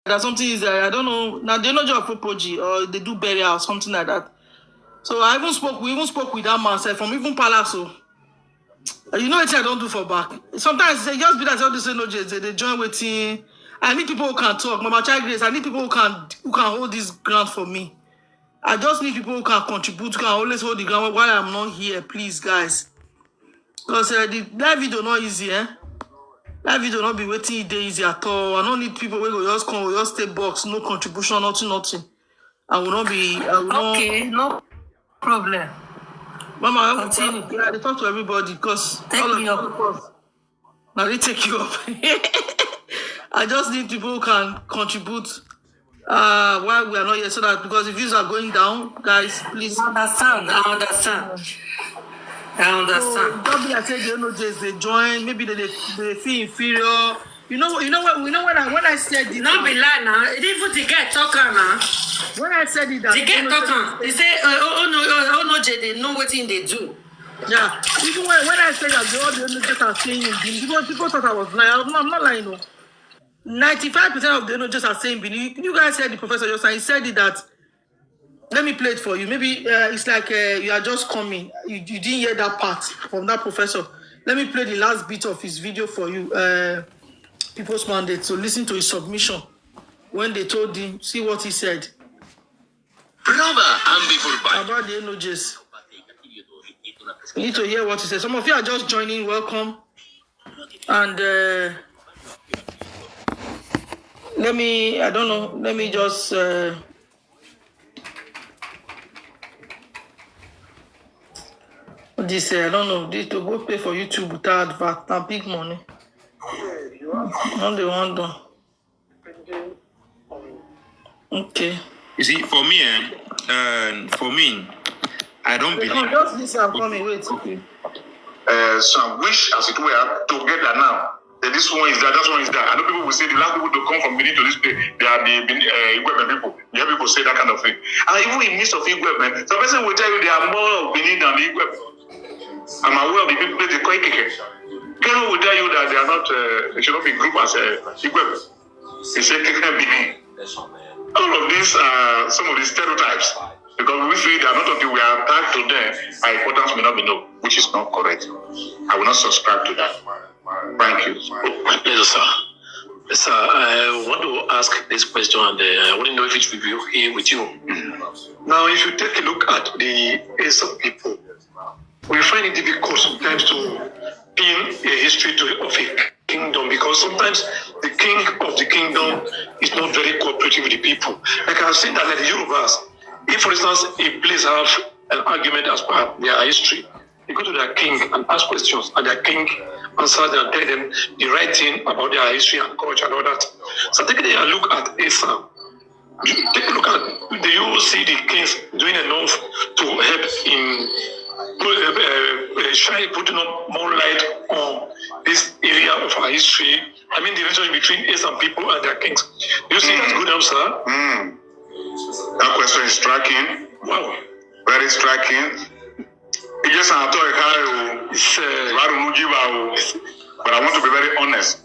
that something is I don't know. Now they know your property or they do burial or something like that. So we even spoke with that man from even Palace. So you know what I don't do for back. Sometimes they just be that all this energy, they join waiting. I need people who can talk. Mama Child Grace, I need people who can hold this ground for me. I just need people who can contribute, who can always hold the ground while I'm not here, please, guys. Because the live video not easy, eh? Live video not be waiting day easy at all. I don't need people who will just come, will just stay box, no contribution, nothing. I will not be. Okay, no problem. Mama, continue. Yeah, they talk to everybody because take me up. Now they take you up. I just need people who can contribute while we are not here, so that because the views are going down, guys, please. I understand. So, don't be like say they know just they join. Maybe they feel inferior. You know when I said it. Not be lie now. It even the guy talking now. When I said it, that the guy talking. He say, oh no, they know what thing they do. Yeah. Even when I said that all the NHS are saying Benin, people thought I was lying. I'm not lying, no. 95% of the NHS are saying Benin. You guys heard the professor just saying. He said it that. Let me play it for you. Maybe it's like you are just coming. You didn't hear that part from that professor. Let me play the last bit of his video for you. People's Mandate. So listen to his submission when they told him. See what he said. About the NHS. You need to hear what he said. Some of you are just joining. Welcome. And let me just this I don't know. This to go pay for YouTube without advert and big money. Not the one done. Okay. You see, for me, I don't believe. Just listen, I'm coming. Wait. Okay. Some wish, as it were, together now. That this one is that one is that. I know people will say the last people to come from Benin to this place, they are the Igweben people. You hear people say that kind of thing. And even in midst of Igweben, some person will tell you they are more of Benin than the Igweben. I'm aware of the people they call Ikeke. Kero will tell you that they are not, they should not be grouped as Igweben. They say Keke Benin. All of these are some of the stereotypes. Because we feel that not until we are attached to them, our importance may not be known, which is not correct. I will not subscribe to that. Thank you. My pleasure, sir. Sir, I want to ask this question, and I want to know if it will be okay with you. Now, if you take a look at the Esan people, we find it difficult sometimes to pin a history of a kingdom, because sometimes the king of the kingdom is not very cooperative with the people. Like I was saying that, like the Yorubas, if, for instance, a place have an argument as part of their history, they go to their king and ask questions, and their king answers and tell them the right thing about their history and culture and all that. So take a look at Esan. Take a look at, do you see the kings doing enough to help in putting up more light on this area of our history? I mean, the relationship between Esan people and their kings. Do you see that's good answer? That question is striking. Wow. Very striking. Yes, I but I want to be very honest.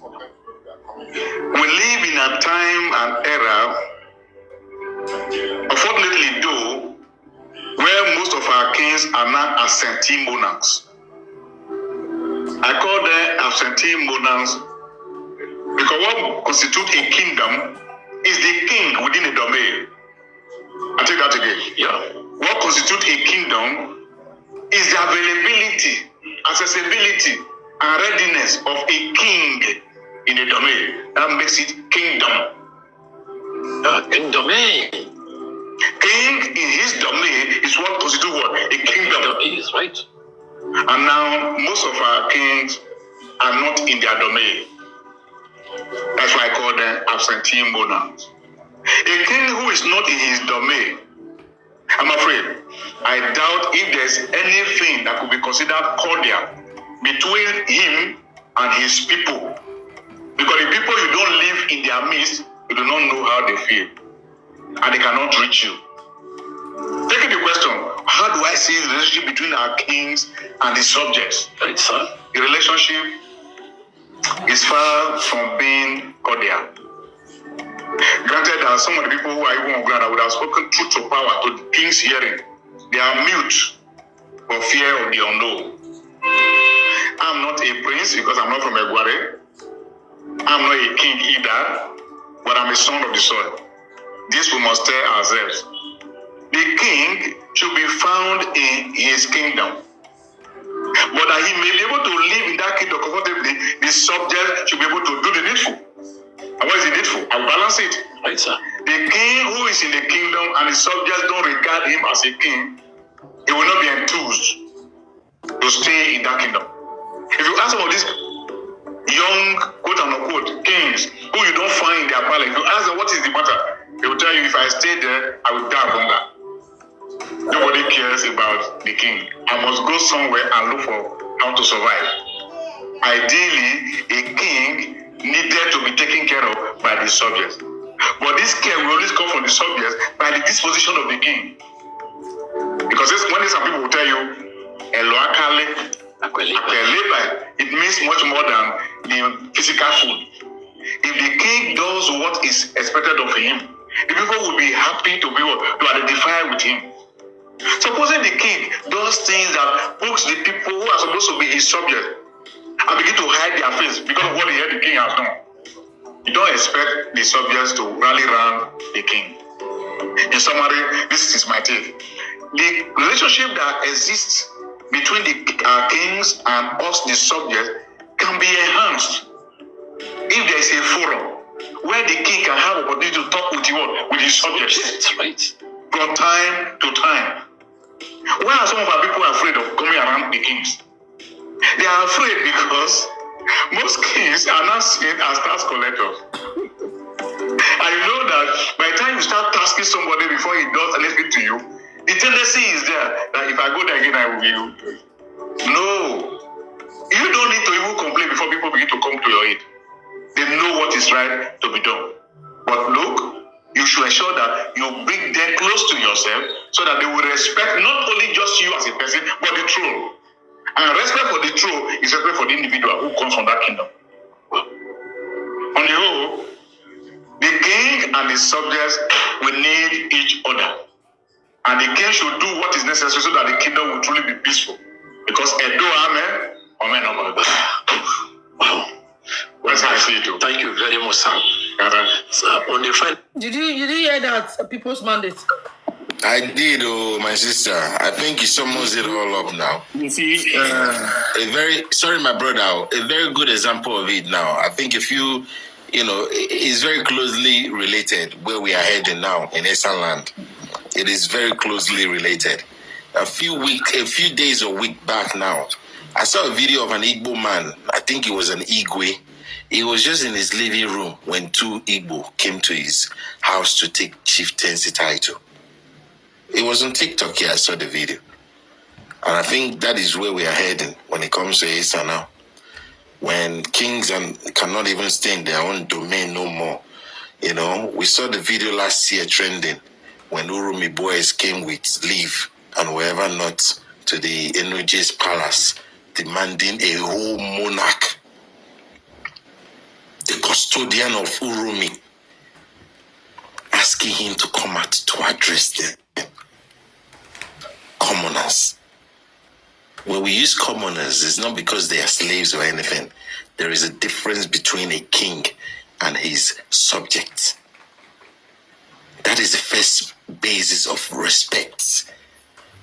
We live in a time and era, unfortunately though, where most of our kings are now absentee monarchs. I call them absentee monarchs because what constitutes a kingdom is the king within a domain. I'll take that again. Yeah. What constitutes a kingdom is the availability, accessibility, and readiness of a king in a domain. That makes it kingdom. In domain. King in his domain is what constitutes what? A kingdom. Is right. And now most of our kings are not in their domain. That's why I call them absentee monarchs. A king who is not in his domain, I'm afraid, I doubt if there's anything that could be considered cordial between him and his people. Because the people you don't live in their midst, you do not know how they feel. And they cannot reach you. Taking the question, how do I see the relationship between our kings and the subjects? The relationship is far from being cordial. that some of the people who are even on ground that would have spoken truth to power to the king's hearing, they are mute for fear of the unknown. I'm not a prince because I'm not from Eguare. I'm not a king either, but I'm a son of the soil. This we must tell ourselves. The king should be found in his kingdom, but that he may be able to live in that kingdom comfortably, the subject should be able to do the needful. And what is the needful? I'll balance it. Right, sir. The king who is in the kingdom and the subjects don't regard him as a king, he will not be enthused to stay in that kingdom. If you ask some of these young, quote unquote, kings who you don't find in their palace, if you ask them what is the matter, they will tell you, if I stay there, I will die of hunger. Nobody cares about the king. I must go somewhere and look for how to survive. Ideally, a king needed to be taken care of by the subjects. But this care will always come from the subjects by the disposition of the king. Because when some people will tell you, it means much more than the physical food. If the king does what is expected of him, the people will be happy to identify with him. Supposing the king does things that pokes the people who are supposed to be his subjects and begin to hide their face because of what they hear the king has done, you don't expect the subjects to rally around the king. In summary, this is my take. The relationship that exists between the kings and us, the subjects, can be enhanced if there is a forum where the king can have opportunity to talk with his subjects. That's right. From time to time. Why are some of our people afraid of coming around the kings? They are afraid because most kings are not seen as tax collectors. And you know that by the time you start tasking somebody before he does anything to you, the tendency is there that if I go there again, I will be you. No. You don't need to even complain before people begin to come to your aid. They know what is right to be done. But look, you should ensure that you bring them close to yourself so that they will respect not only just you as a person, but the throne. And respect for the throne is respect for the individual who comes from that kingdom. On the whole, the king and his subjects will need each other. And the king should do what is necessary so that the kingdom will truly be peaceful. Because Edo, amen, amen, amen. Wow. That's how I see it too. Thank you very much, sir. Sir, on the final. Did you hear that people's mandate? I did, my sister. I think he sums it all up now. You see, my brother, a very good example of it now. I think it's very closely related where we are heading now in Esan land. It is very closely related. A few days or week back now, I saw a video of an Igbo man. I think he was an Igwe. He was just in his living room when two Igbo came to his house to take chieftaincy title. It was on TikTok here, I saw the video. And I think that is where we are heading when it comes to Esan now. When kings cannot even stay in their own domain no more. We saw the video last year trending when Urumi boys came with leave and wherever not to the Enuje's palace, demanding a whole monarch, the custodian of Urumi, asking him to come out to address them. Commoners. When we use commoners, it's not because they are slaves or anything. There is a difference between a king and his subjects. That is the first basis of respect.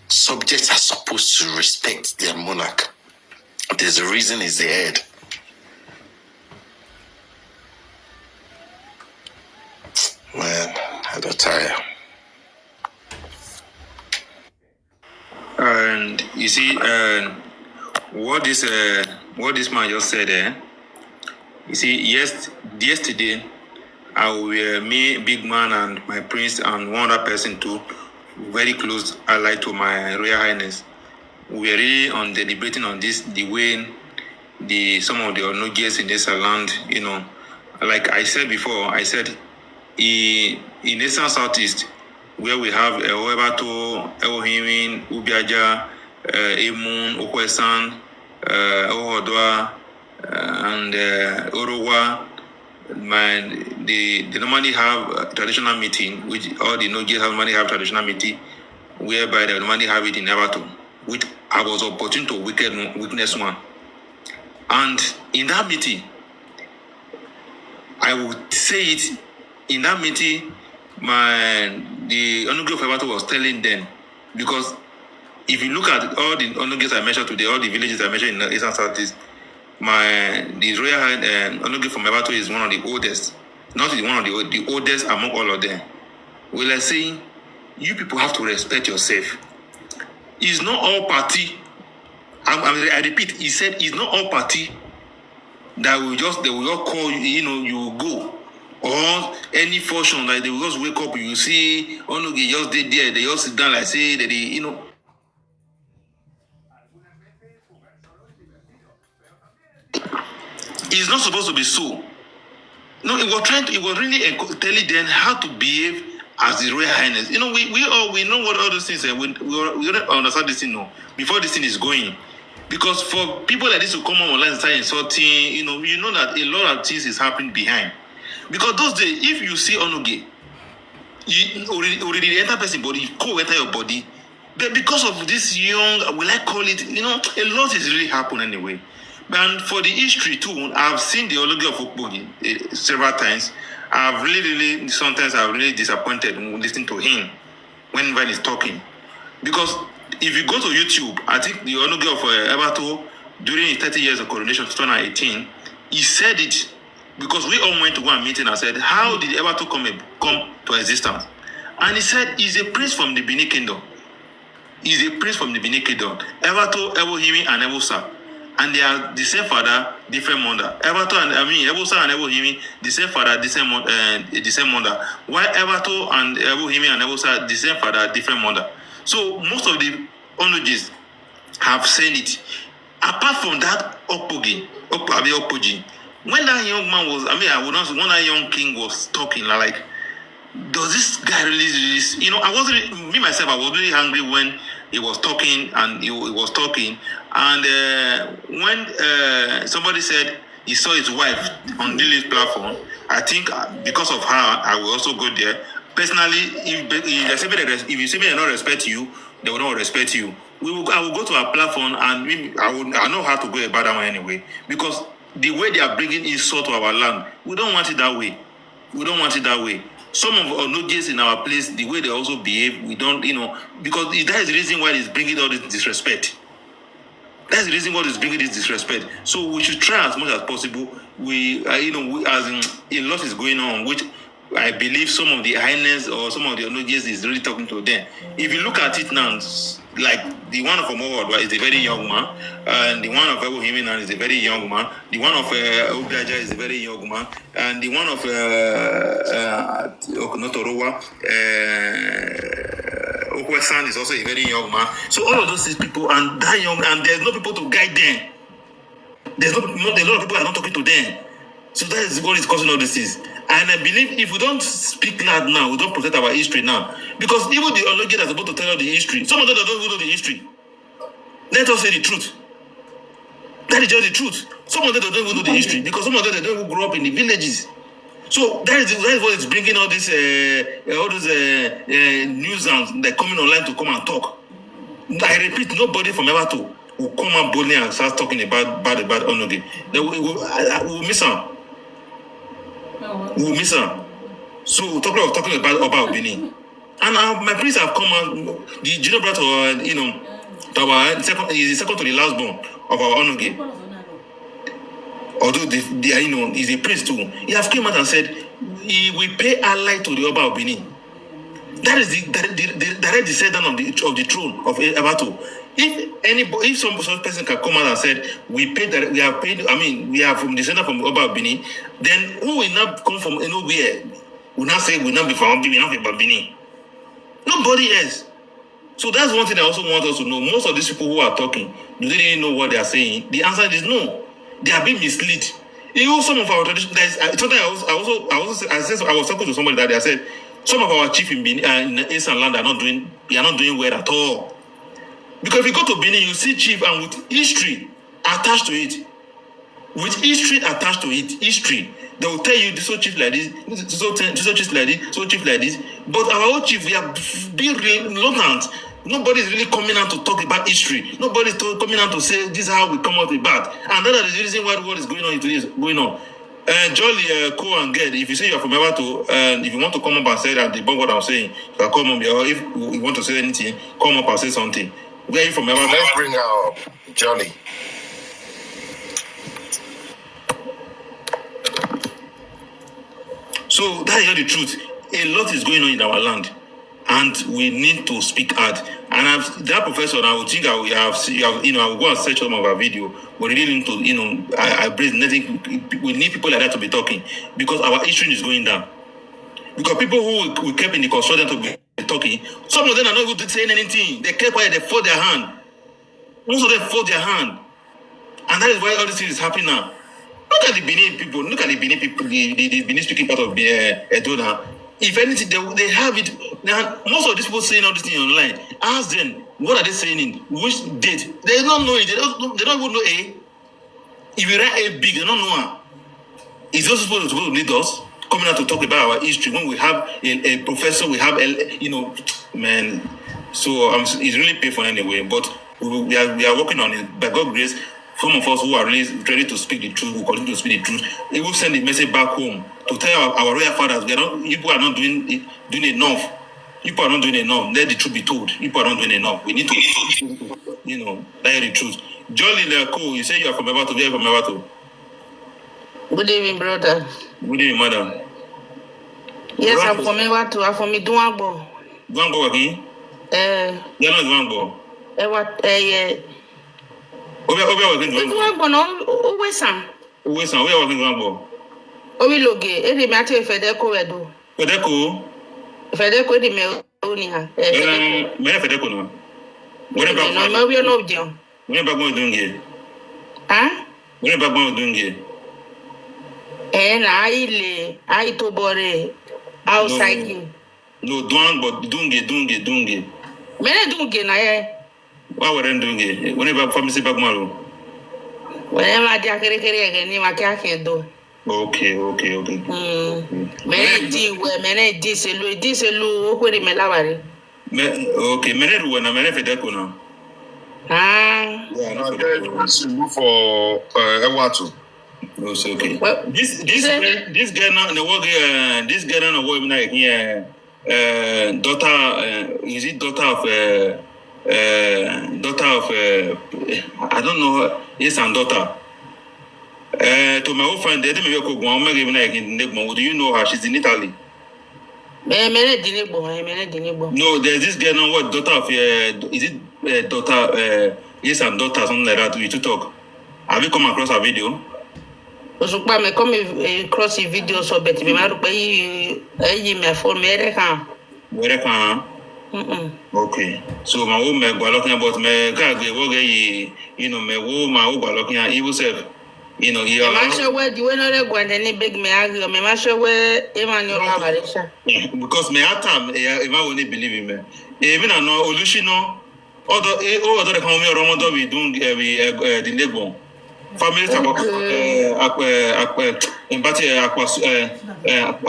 Subjects are supposed to respect their monarch. There's a reason he's the head. Man, I don't tire. And you see, what this man just said, you see, yesterday, me, big man, and my prince, and one other person too, very close allied to my Royal Highness. We were really on deliberating on this, the way some of the Onogies in this land, like I said before, in Eastern Southeast, where we have Oebato, Eohimin, Ubiaja, Emun, Okwesan, Ohodwa, and Orowa, they normally have a traditional meeting, which all the Nogies normally have traditional meeting, whereby they normally have it in Everton, which I was opportune to witness one. And in that meeting, I would say it, in that meeting, the Onuge of Everton was telling them, because if you look at all the Onuges I mentioned today, all the villages I mentioned in the Eastern Southeast, the royal Onuge from Everton is one of the oldest, not one of the oldest among all of them. We are saying, you people have to respect yourself. It's not all party. I repeat, he said it's not all party that they will just call you, you will go. Or any function, like they will just wake up, you see, Onuge just did there, they just sit down like say that It's not supposed to be so. No, it was really telling them how to behave as the Royal Highness. We know what all those things are. We don't understand this thing now before this thing is going. Because for people like this to come online and start insulting, you know that a lot of things is happening behind. Because those days, if you see Onuge, you already enter person body, you co-enter your body. But because of this young, will I call it, a lot is really happening anyway. And for the history too, I've seen the Ologi of Okpogi several times. I've really, sometimes I'm really disappointed when listening to him whenever he's talking. Because if you go to YouTube, I think the Ologi of Everton, during his 30 years of coronation, 2018, he said it because we all went to one meeting and said, how did Everton come to existence? And he said, he's a prince from the Benin Kingdom. He's a prince from the Benin Kingdom. Everton, Ebohimi, and Ebosa. And they are the same father, different mother. Ebosa and Ebohimi, the same father, the same mother. While Everton and Ebohimi and Ebosa, the same father, different mother. So most of the Onuges have said it. Apart from that Opogi, when that young man was, when that young king was talking, like, does this guy really, I was really angry when he was talking and he was talking. And when somebody said he saw his wife on Lily's platform, I think because of her, I will also go there. Personally, if you say me they not respect you, they will not respect you. I will go to our platform and I know how to go about that one anyway. Because the way they are bringing insult to our land, we don't want it that way. Some of our Onuges in our place, the way they also behave, we don't, because that is the reason why it's bringing all this disrespect. That's the reason why it's bringing this disrespect. So we should try as much as possible. As in a lot is going on, which I believe some of the highness or some of the Onuges is really talking to them. If you look at it now, like the one of Omowodwa is a very young man, and the one of Ebohiminan is a very young man, the one of Ogaja is a very young man, and the one of Okunotorowa, Okwesan is also a very young man. So all of those people and that young, and there's no people to guide them. There's a lot of people are not talking to them. So that is what is causing all this is. And I believe if we don't speak loud now, we don't protect our history now. Because even the Ologi that's about to tell us the history, some of them don't even know the history. Let us say the truth. That is just the truth. Some of them don't even know the history because some of them they don't even grow up in the villages. So that is what is bringing all this, all those news and they're coming online to come and talk. I repeat, nobody from Everton will come out boldly and start talking about Onuge. We will miss out. We will miss her. So talking about Benin. And my prince have come out, the junior brother, to our second, is the second to the last born of our Onuge. Although he's a prince too. He have came out and said he will pay ally to the Oba of Benin. That is the direct descendant of the throne of Everton. If some person can come out and said we are from descendant from Oba of Benin, then who will not come from nowhere? Will not say will not be from Benin. Nobody else. So that's one thing I also want us to know. Most of these people who are talking, do they really know what they are saying? The answer is no. They are being misled. Some of our traditions. I was talking to somebody that they said some of our chiefs in Benin, in Esan land are not doing well at all. Because if you go to Benin, you see chief and with history attached to it. They will tell you this so chief like this, so chief like this, so chief like this. But our own chief, we are being reluctant. Nobody is really coming out to talk about history. Nobody is coming out to say this is how we come out with bad. And that is the reason why what is going on into this going on. Jolly, Co and Ged, if you say you're from Evato, and if you want to come up and say that debunk what I'm saying, you can come up. Or if you want to say anything, come up and say something. Where are you from Evato? Let's bring her up, Jolly. So that is not the truth. A lot is going on in our land, and we need to speak out. And that professor, I would think I will I will go and search some of our video, but really need to, I bring nothing. We need people like that to be talking because our history is going down. Because people who we kept in the construction to be talking, some of them are not able to say anything. They kept quiet. They fold their hand. Most of them fold their hand, and that is why all this thing is happening now. Look at the Benin people. Look at the Benin people. The Benin speaking part of Edo now. If anything, they have it. Now, most of these people saying all this thing online. Ask them, what are they saying in which date? They don't know it. They don't even know A. If you write A big, they don't know her. Is those supposed to lead us? Coming out to talk about our history when we have a professor, we have man. So it's really painful anyway. But we are working on it. By God's grace, some of us who are really ready to speak the truth will continue to speak the truth. They will send the message back home to tell our royal fathers, people are not doing enough. People are not doing enough. Let the truth be told. People are not doing enough. We need to, tell the truth. Jolly Leko, you say you are from Evato. Where are you from Evato? Good evening, brother. Good evening, madam. Yes, I'm from Evato. I'm from Iduangbo. Duangbo again? You're not Duangbo. Yeah. Iduangbo no, Esan. Esan, where are you working Duangbo? Owiloge, edi me ati Fedeko wedo. Fedeko? Fedeko di me oni ha. Me Fedeko no. What about no, me we no dio. What about going doing here? Huh? What about going doing here? Na ai to bore outside. No, Duangbo, dunge. Me na dunge na ye. Why were they doing it? When about pharmacy back malo? Whenever I kere again, ni makia do. Okay. Mene di selu okwere melawari. Okay, mene ruwa na mene Fedeko na. Yeah, no, look for Ewato. Okay. Well, this girl now the work this girl now work like here daughter is it daughter of I don't know Esan daughter. To my old friend, they didn't make a go. Do you know her? She's in Italy. No, there's this girl now. What daughter of is it daughter Esan daughter something like that? We to talk. Have you come across her video? Osukpa me come across a video so bet me maru pe me phone me Where can? Okay. So my own me go looking about me kage wo ge me wo my wo go looking at evil self. You I'm sure where the winner go and any big me argue. I'm sure where Emmanuel Marisha. Because me at time if I won't believe in me. Even I know Olushino other come me Ramadan we doing the labor. Family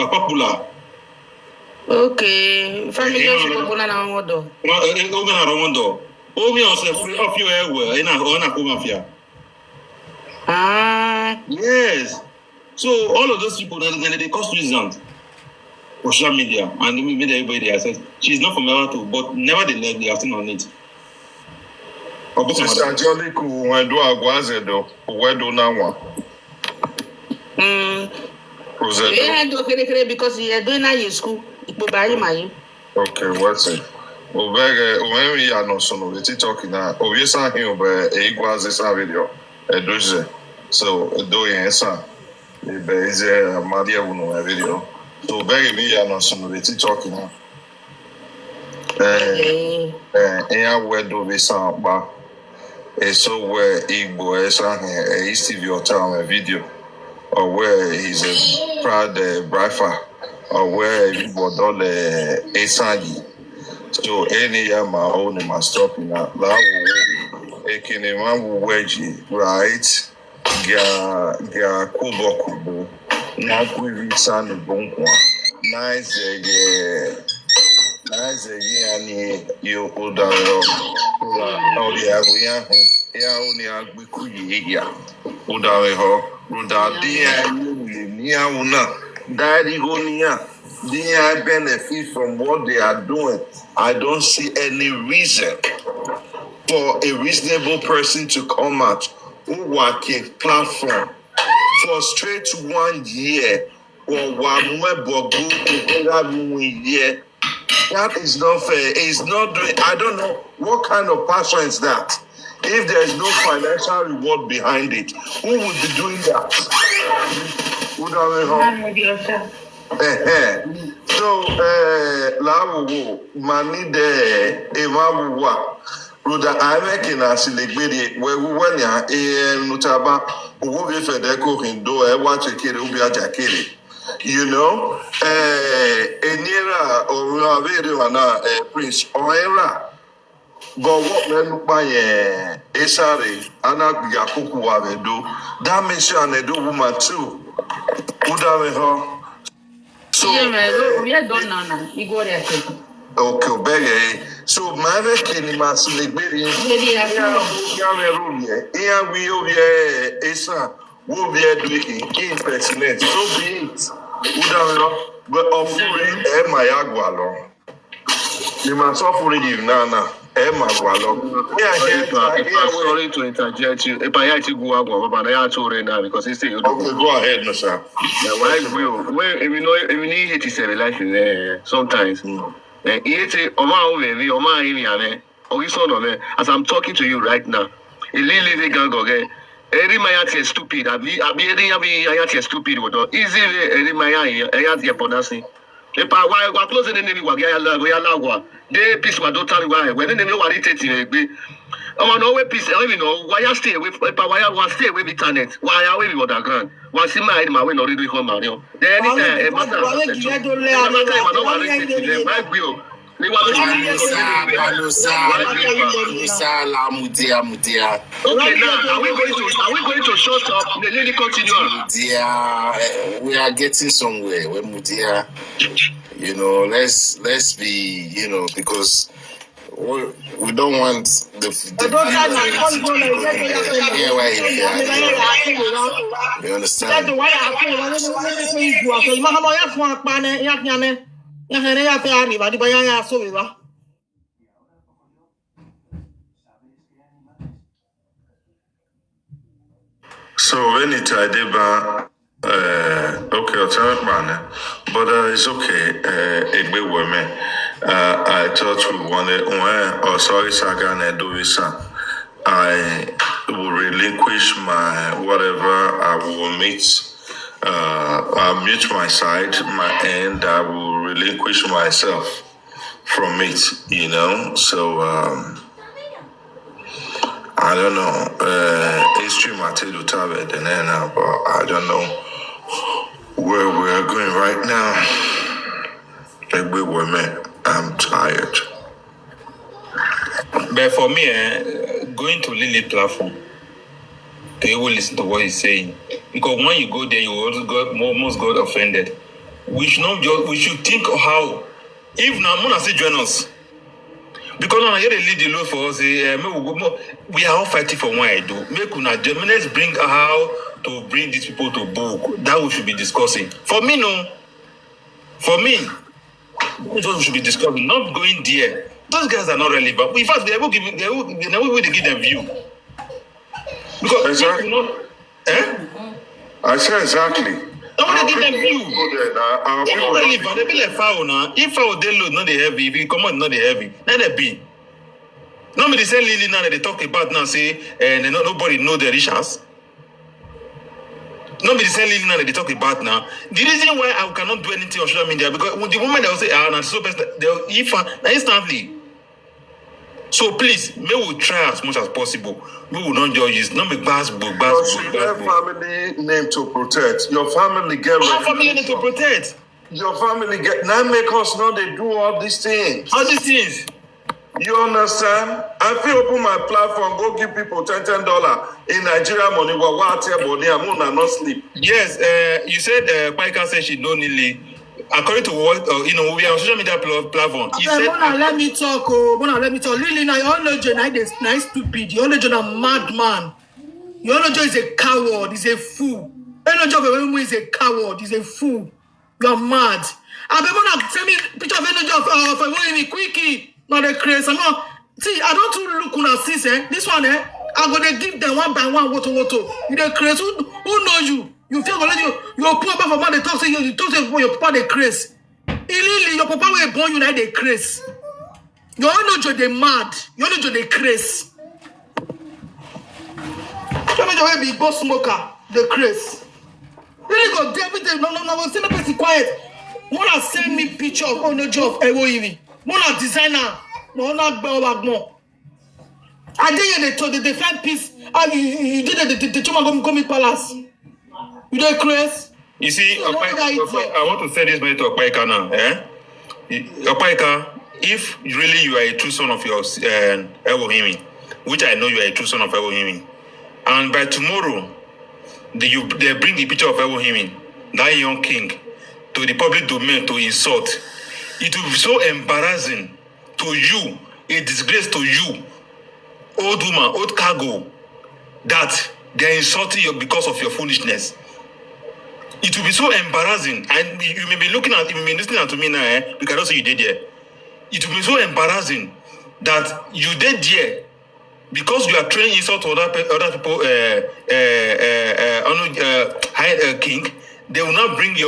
popular. Okay, family popular na ngodo. Na Ramadan. Omi on se free of you everywhere. Ina ona ko mafia. Yes. So all of those people they cause reasons for social media and media everybody says she's not from Evato, but nevertheless they are still on it. Sister Jolly when do agwaze do where do now one. Because you are doing that in school. Okay, what's it? When we are not so no talking now. Obviously here but igwaze sa video edoje. So do yensa. Be is a Maria uno video. So very we are not so no talking now. Where do we sound ba? So where Igbo Esan is TV or tell a video, or where he's a proud briefer, or where Igbo dole Esan. So any my own my stopping up. Ekene man wedge right. Ga kubo na kuri san bonkwa nice ani you oda o dia ya ho ya o ni agbeku yi ya oda we ho oda dia ni awuna daddy go niya they benefit from what they are doing. I don't see any reason for a reasonable person to come out who work a platform for straight 1 year or 1 year. That is not fair. It's not doing. I don't know what kind of passion is that. If there is no financial reward behind it, who would be doing that? Would So, Lawo, Mani de Emawa, Ruda Imek as Siligidi, where we went here, Nutaba, who will be Fedeco Hindo, watch a kid who be a jacket. You know, Enira or Ravana, Prince or Era. But what men look by Esari, Anak Yakuku Avedo, that means you are a do woman too. Udawe. So, we are done now. You go there. Okay, bege. So, my kini masilegbe. Yeah, we over Esan. We over doing impersonate. So be it. But offering my agualo. You must offer it now. Sorry to interject you. If I had to go out, but I had to now because he said, okay, go ahead, no sir. Why will? Well, if you know, if you need it, is a life in there sometimes. As I'm talking to you right now, a little gang again. Every Maya is stupid. I be stupid. Easy, every Maya, I have the pronouncing. If I was closing the name, they peace my daughter. When the name was written, I'm on way peace. I don't know why I stay away. If I was stay away with internet, why are we underground? Why see my way not really home? Then anytime, Okay, now are we going to shut up? The lady continue. We are getting somewhere. When Mutia, you know, let's be, you know, because we don't want the you understand? So when it Adeba, okay, I'll tell man, but it's okay. Egbe women. I thought we wanted. Oh, sorry, Sagan and Edo. I will relinquish my whatever. I will meet. I'll mute my side, my end. I will relinquish myself from it. You know, so. I don't know. History material tablet and then but I don't know where we are going right now. Like we were met. I'm tired. But for me, going to Lily platform, they will listen to what he's saying. Because when you go there, you almost got offended. We should think of how, if Namona say join us. Because now you lead the load for us. We are all fighting for what I do. Let's bring how to bring these people to book. That we should be discussing. For me, no. For me, that's what we should be discussing. Not going there. Those guys are not relevant. In fact, they never give them view. Because exactly. I said exactly. Nobody give them view. They're not relevant. They be like foul now. If foul they load, not they heavy. If you come out, not they heavy. Let it be. Nobody say Lily now that they talk about now say and nobody know the richers. Nobody say Lily now that they talk about now. The reason why I cannot do anything on social media because the moment they will say so best they'll instantly. So please, may we try as much as possible. We will not judge this. Not make bad book. Your family name to protect. Your family get. Our family name to protect. Your family get. Now make us know they do all these things. All these things. You understand? I feel open my platform, go give people $10 in Nigeria money. What money? I'm not sleep. Yes, you said Paika said she don't need. According to what we are on social media platform. He said, let me talk. Let me talk. Really, now you all know John is nice stupid. You all know John a madman. You all know John is a coward. He's a fool. You know John is a coward. He's a fool. You are mad. I be wanna send me picture of John of a quickie. Not a craze. I'm not. See, I don't look on a sis. This one, I'm gonna give them one by one. Woto. You the craze. Who know you? You feel like you're poor about for man. They talk to you. You talk to your papa. They craze. Illy, your papa will born you like they craze. You all know they mad. You all know they craze. You know be boss smoker. The craze. Really go everything. No. Say no person quiet. Wanna send me picture of no job. Ewoimi. Wanna designer. No, not more. I did they find peace. You did the Chuma Gomi Palace. You don't craze? You see, I want to say this to Opaika now. Opaika, if really you are a true son of your Elohim, which I know you are a true son of Elohim, and by tomorrow, they bring the picture of Elohim, that young king, to the public domain to insult, it will be so embarrassing to you, a disgrace to you, old woman, old cargo, that they are insulting you because of your foolishness. It will be so embarrassing, and you may be listening to me now, because I say you did there. It will be so embarrassing that you did there because you are trained insult to other people, king. They will not bring the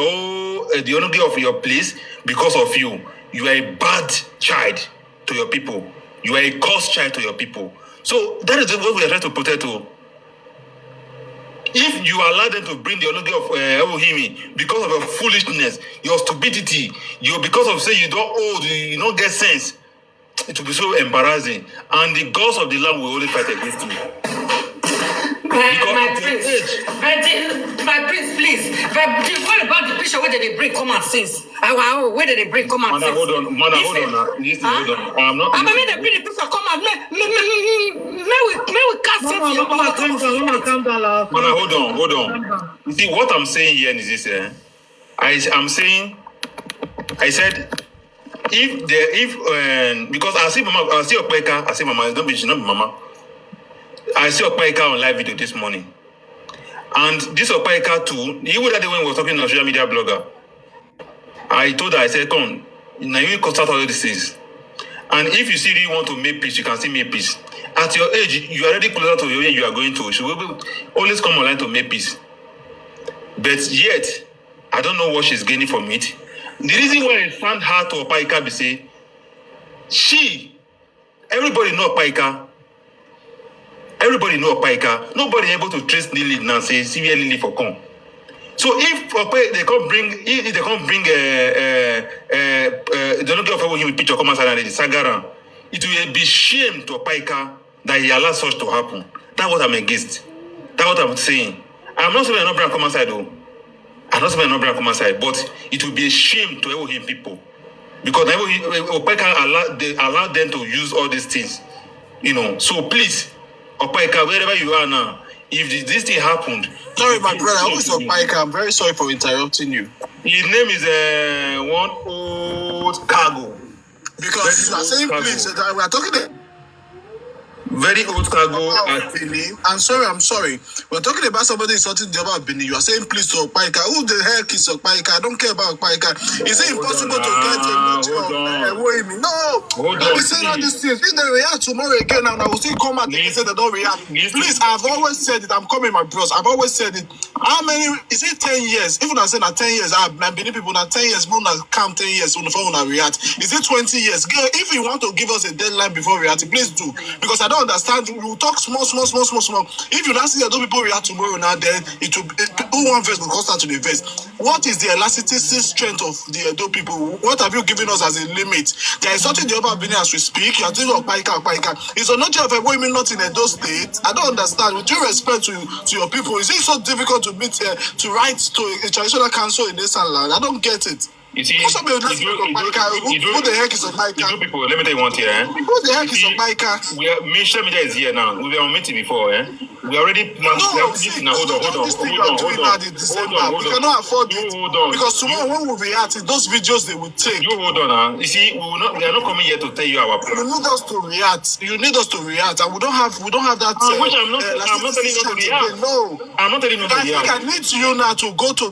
honor of your place because of you. You are a bad child to your people. You are a cursed child to your people. So that is what we are trying to protect. If you allow them to bring the honor of Elohim because of your foolishness, your stupidity, because of say you don't old, you don't get sense, it will be so embarrassing, and the gods of the land will only fight against you. My prince, please. What about the picture where did they bring common sense? Where did they bring common sense? Hold on. I'm not. I'm going to bring the picture common. May we cast it. Calm down. Hold on. You see, what I'm saying here is this. I said, because I see Mama, I see Mama, don't be, she's not Mama. I see Opaika on live video this morning. And this Opaika too, he was the one who was talking to a social media blogger. I told her, I said, come, now you can start all these things. And if you really want to make peace, you can still make peace. At your age, you are already closer to where you are going to. So we will always come online to make peace. But yet, I don't know what she's gaining from it. The reason why I found her to Opaika be say, everybody know Opaika. Everybody know Opaika. Nobody able to trace Lily now. Say see Lily for come. So if they can't bring the look of him picture come outside and the Sagaran, it will be shame to Opaika that he allowed such to happen. That's what I'm against. That's what I'm saying. I'm not saying I'm not bring come outside though. I'm not saying I'm not bring come outside, but it will be a shame to him people because Opaika allowed them to use all these things. So please. Opaika, wherever you are now, if this thing happened... Sorry, my brother, who is Opaika? I'm very sorry for interrupting you. His name is one old cargo. Because you are saying, please, we are talking... Very old cargo. I'm sorry. We're talking about somebody insulting the other Bini. You are saying please to Opaika. Who the heck is Opaika? I don't care about Opaika. Is it impossible to get a much of No. They say all these things. If they react tomorrow again and I will still come out and say they don't react. Please, I've always said it. I'm coming, my bros. I've always said it. How many? Is it 10 years? Even I said that 10 years, I've been people now 10 years, more than come 10 years on the phone when I react. Is it 20 years? If you want to give us a deadline before reacting, please do. Because I don't understand. We will talk small. If you don't see that those people react tomorrow now, then it will who one verse will constant to the verse. What is the elasticity strength of the Edo people? What have you given us as a limit? There is something the other opinion as we speak. You are doing Opaika. It's a not of a women not in Edo state. I don't understand. With due respect to your people, is it so difficult to meet to write to a traditional council in this land? I don't get it. You see, Also, who the heck is Opaika? People, let me tell you one thing, Who the heck is Opaika? Social media is here now. We were on meeting before, We already planned. No, Hold on. We cannot afford it. Because tomorrow when we react, those videos they will take. You hold on, You see, we are not coming here to tell you our plan. You need us to react. and we don't have that. Which I'm not telling you to react. No, I'm not telling you to react. I need you now to go to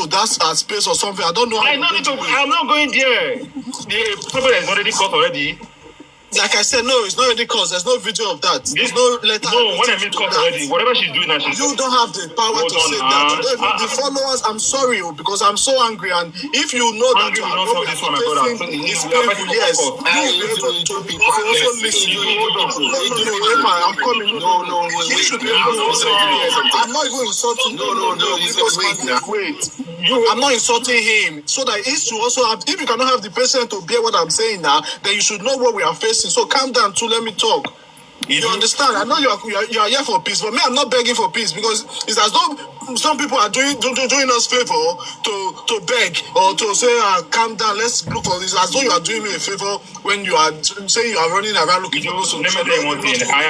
that space or something. I don't know. I'm not going there. The problem is already caught already. Like I said, no, it's not already caused. There's no video of that. There's no letter. No, when I mean caught already, whatever she's doing now, you don't have the power to say that. The followers, I'm sorry, because I'm so angry. And if you know that you are not facing it's painful, yes. I'm coming. No. I'm not even insulting. No. Wait. I'm not insulting him. So that he should also have. If you cannot have the patience to bear what I'm saying now, then you should know what we are facing. So calm down too. Let me talk. You understand? I know you are here for peace, but me, I'm not begging for peace because it's as though some people are doing us favor to beg or to say, calm down. Let's look for this. As though you are doing me a favor when you are saying you are running around looking for solution. Let me tell you one thing. I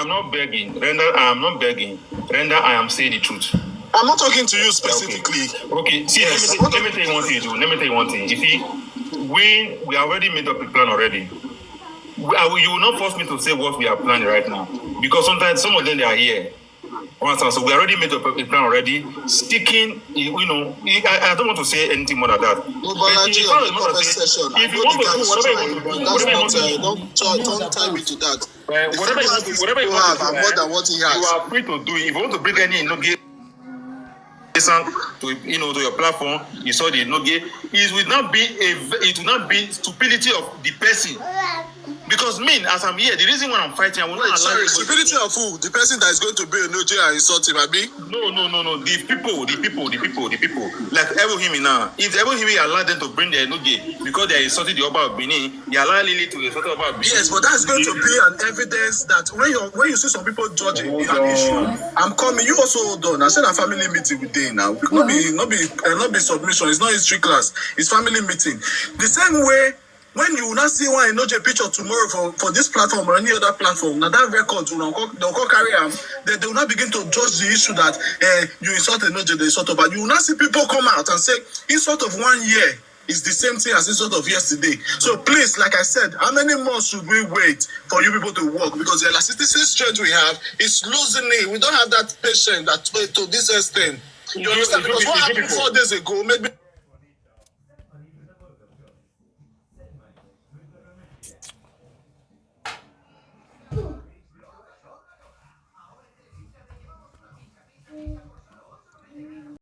am not begging. Renda, I am not begging. Renda, I am saying the truth. I'm not talking to you specifically. Okay. See, yes. Let me tell you one thing. Let me tell you one thing. You see, we already made up a plan already. You will not force me to say what we are planning right now because sometimes some of them they are here. So we already made up a plan already. Sticking, I don't want to say anything more than that. If you want to do whatever you want to do, don't tie me to that. Whatever you have, more than what he has. You are free to do. If you want to bring any to your platform, you saw the Noge. It will not be stupidity of the person. Because me, as I'm here, the reason why I'm fighting, I will not allow. Stupidity of who? The person that is going to be a Noge and insult him, Abi? No. The people. Like Elohim now. If Elohim allow them to bring their Noge because they are insulting the Oba of Benin, they allow Lily to insult the Oba of Benin. Yes, but that's going to be an evidence that when you see some people judging an issue, I'm coming. You also hold on. I said a family meeting with day now. Not be submission. It's not history class. It's family meeting. The same way. When you will not see one Enoje picture tomorrow for this platform or any other platform, now that record they'll carry them, they will not begin to judge the issue that you insult Enoje, they insult, but you will not see people come out and say insult of 1 year is the same thing as insult of yesterday. So please, like I said, how many months should we wait for you people to work? Because the elasticity strength we have is losing it. We don't have that patience that to this extent. You understand? Because what happened 4 days ago made me